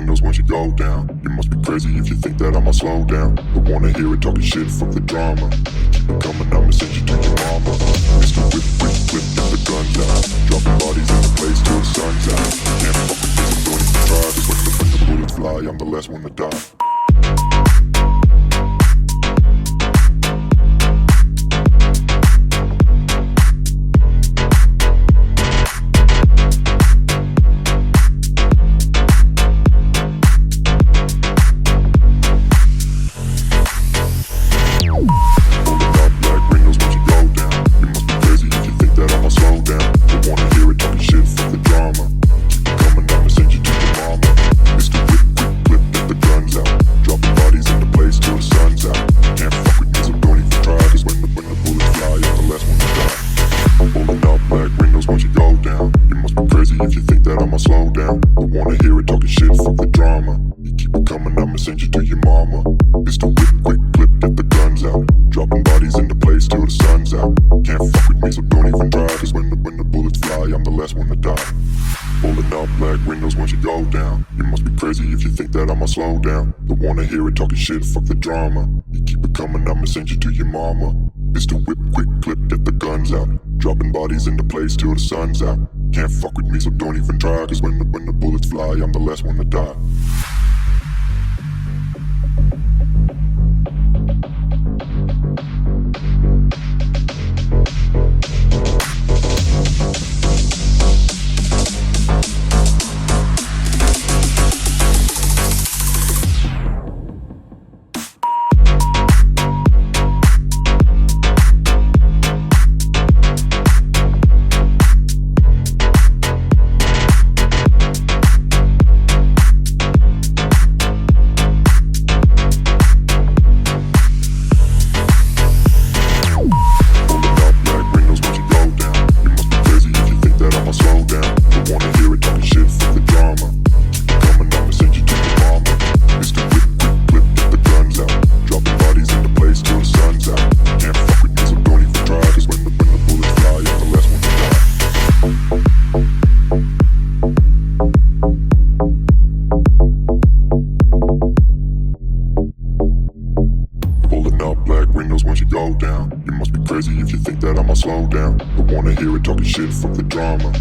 windows once you go down. You must be crazy if you think that I'ma slow down. Don't wanna hear it talking shit, fuck the drama. Keep it coming, I'ma send you to your mama. Mr. Whip, whip, whip, get the guns out. Dropping bodies in the place till the sun's out. Can't fuck with this, I'm going to try. Cause when the bullets fly, I'm the last one to die. If you think that I'ma slow down, don't wanna hear it talking shit, fuck the drama. You keep it coming, I'ma send you to your mama. Mr. Whip, quick clip, get the guns out. Dropping bodies into place till the sun's out. Can't fuck with me, so don't even try. Cause when the bullets fly, I'm the last one to die. Pulling up black windows once you go down. You must be crazy if you think that I'ma slow down. Don't wanna hear it talking shit, fuck the drama. You keep it coming, I'ma send you to your mama. Mr. Whip, quick clip, get the guns out. Dropping bodies into place till the sun's out. Can't fuck with me, so don't even try. Cause when the bullets fly, I'm the last one to die. Once you go down, you must be crazy if you think that I'ma slow down. Don't wanna hear it talking shit, fuck the drama.